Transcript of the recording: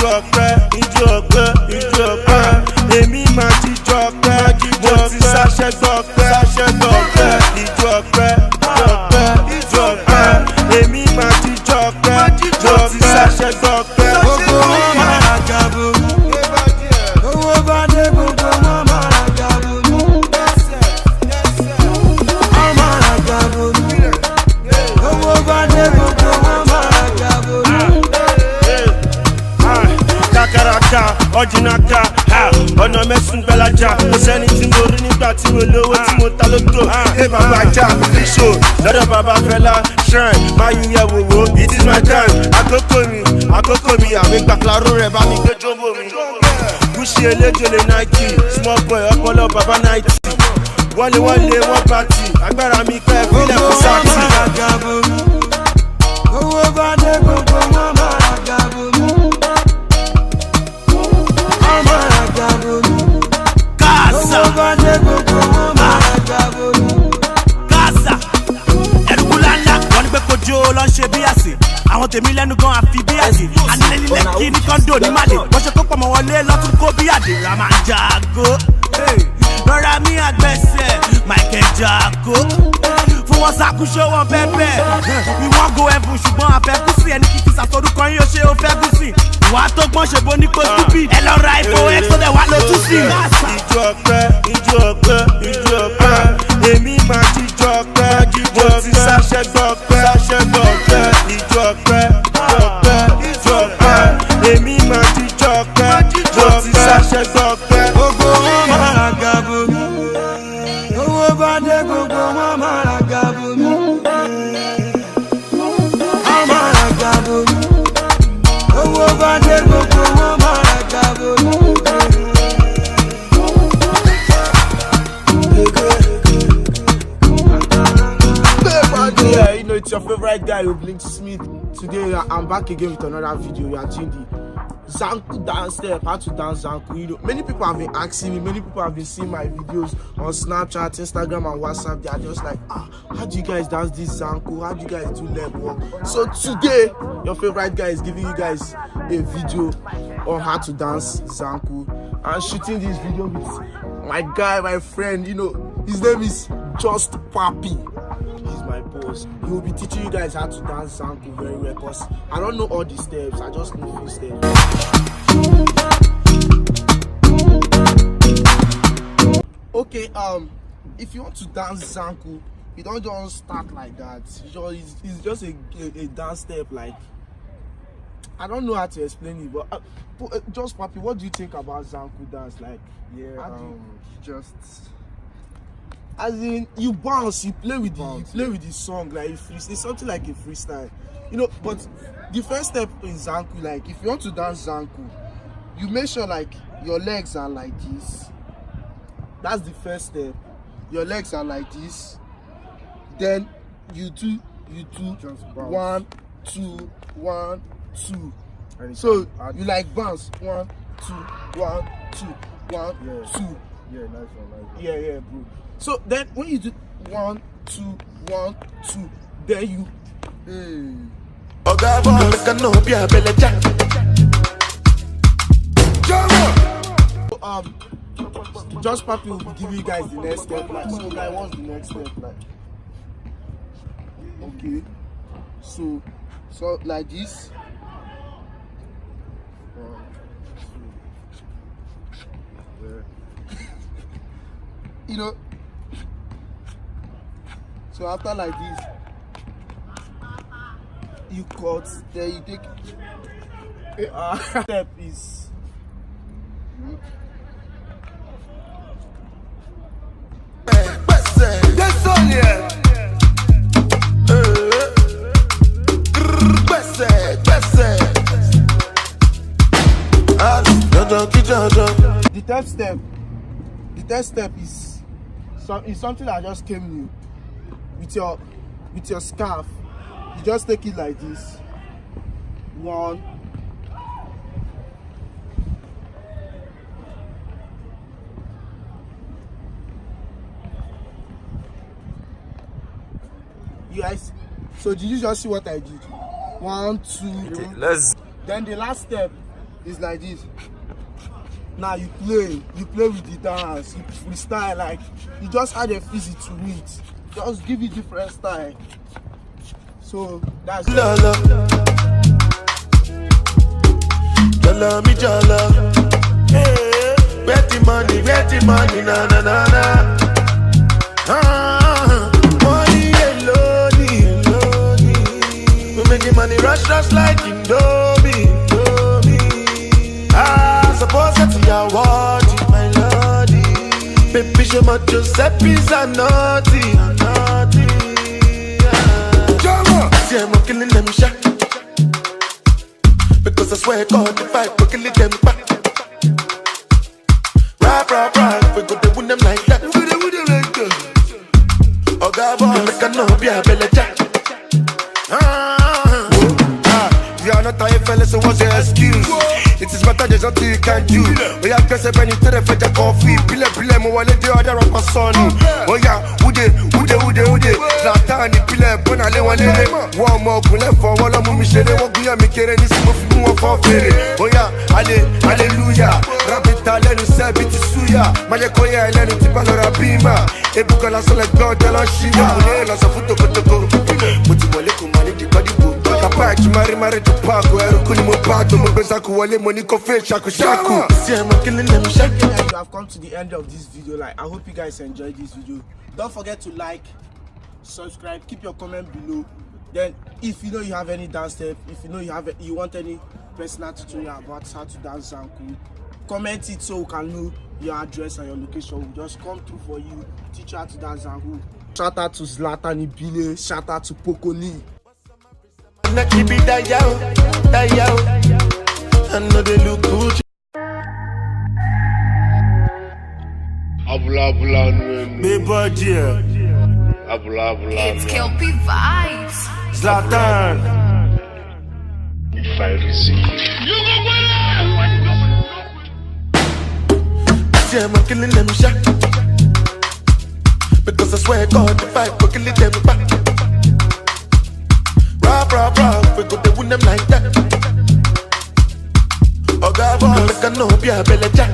ijó ọpẹ́, èmi máa jíjó ọpẹ́, mo ti sáṣẹ́ gbọ́pẹ́, ijó ọpẹ́, èmi máa jíjó ọpẹ́, mo ti sáṣẹ́ gbọ́pẹ́. Gbogbo wọn máa ra gàbó, owó bá dé gbogbo wọn máa ra gàbó, wọn máa ra gàbó, owó bá dé gbogbo wọn máa ra gàbó. Kakaraka, ọ̀jìnàka, ọ̀nà mẹ́sùn gbẹ́lájà, kò sẹ́ni tí mo rí nígbà tí mo lówó tí mo ta lóko. Ẹ bàbá ajá, fíṣò, lọ́dọ̀ bàbá fẹ́lá, shrine, máa yú yẹ wòwò, it is my time. Àkókò mi, àmì gbàkúláró rẹ̀ bá mi gbé jọ́mbò mi. Gúúsì eléjòlè Nike, small boy ọpọlọ bàbá 90. Wọ́n wọ́n pàtì, agbára mi kẹ́ fílẹ̀ fún sáàtì. Owó bá dé gbogbo wọn máa ra gàbó mú. Kásá ẹ̀rùkú láńlá wọ́n ní pé kojú ló ń ṣe bí àsè àwọn tèmi lẹ́nu gan àfi bí àdè anílẹ̀ kí ní kọ́ńdò ní màlè wọ́n ṣe kó pọ̀ mọ́ wọlé lọ́tún kó bí àdè Rahman Jago lọ́ra mi àgbẹ̀sẹ̀ Michael Jago fún wọn ṣàkóso wọn bẹ́ẹ̀ we wan go heaven ṣùgbọ́n àfẹ́kùsì ẹni kìkì sàtọ́dúkọ yín ó ṣe ó fẹ́ gùsì ìwà tó gbọ́n ṣe bó ní kó stupid ẹ lọ ra ipò x tó dẹ̀ wá ló tún sí. ijó ọpẹ́, èmi máa jíjó ọpẹ́, mo ti sáṣẹ́ gbọ́pẹ́, ijó ọpẹ́, èmi máa jíjó ọpẹ́, mo ti sáṣẹ́ gbọ́pẹ́. Gbogbo wọn máa ra gàbó, owó bá dé gbogbo wọn máa ra gàbó, wọn máa ra gàbó, owó bá dé gbogbo wọn máa ra gàbó. Yeah, you know it's your favorite guy, Blink Smith. Today I'm back again with another video. We are doing the Zanku dance step, how to dance Zanku. You know, many people have been asking me, many people have been seeing my videos on Snapchat, Instagram, and WhatsApp. They are just like, how do you guys dance this Zanku? How do you guys do leg work? So today, your favorite guy is giving you guys a video on how to dance Zanku. I'm shooting this video with my guy, my friend. You know, his name is Justpapi. He's my boss. He will be teaching you guys how to dance Zanku very well because I don't know all the steps. I just know a few steps. Okay, if you want to dance Zanku, you don't just start like that. It's just a dance step. Like, I don't know how to explain it, but Justpapi, what do you think about Zanku dance? Like, yeah, just. As in, you bounce, you play with the song, like it's something like a freestyle, you know. But the first step in Zanku, like if you want to dance Zanku, you make sure like your legs are like this. That's the first step. Your legs are like this. Then you do just 1, 2, 1, 2. So you like bounce 1, 2, 1, 2, 1, 2. Yeah, nice one. Yeah, bro. So then when you do 1, 2, 1, 2, then you Justpapi will be giving you guys the next step. Like, so guys, what's the next step? Like, okay, so like this. 1, 2. Yeah. You know. So after like this, you cut, then you take step is the third step is something that just came new. With your scarf, you just take it like this. 1, you guys. So did you just see what I did? 1, 2. Let's. Then the last step It's like this. Now you play with the dance, you freestyle, like you just add a fizzy to it. Just give it different style. So that's Jala. Jala me jala. Hey, where the money, na na na na. Money alone. We making money rush like Indomie. Suppose that's your word, my lordy. Baby, show my Giuseppe's a naughty. See, I'm killing them shot. Because I swear God, if I go killing them back. Rap, we go to win them like that. Oh, God, boy, make a no be a belly jack. You are not a fella, so what's your excuse? It is better there's nothing you can do. We are just a penny to the fetch a coffee. Pile, mo wale the other of my son. Oh yeah, ude. Zlatan, pile, Burna, le wale. One more, pule for one of me, shade, what we are making this move for fair. Oh yeah, hallelujah. Rabbit, Alenu, Sabit, Suya. Mayakoya, Alenu, Tipalora, Bima. Ebukola, so like God, tell us, Shia. Lots of photo. But you will look at the body book. Papa, you marry to park where you couldn't move back to Mbezaku, Wale, Moniko, Shaku. See, I'm killing them, Shaku. You have come to the end of this video. Like, I hope you guys enjoyed this video. Don't forget to like, subscribe, keep your comment below. Then, if you know you have any dance step, if you know you want any personal tutorial about how to dance Zanku, comment it so we can know your address and your location. We'll just come through for you, teach you how to dance Zanku. Shout out to Zlatan, ibile. Shout out to Pokoli. I keep it that yo. I know they look good. It's Kelpie vibes. Zlatan. If I receive. See, I'm killing them shot. Because I swear God, if I go killing them back. Rap, we go to win them like that. Oh God, boy, make a no be a belly jack.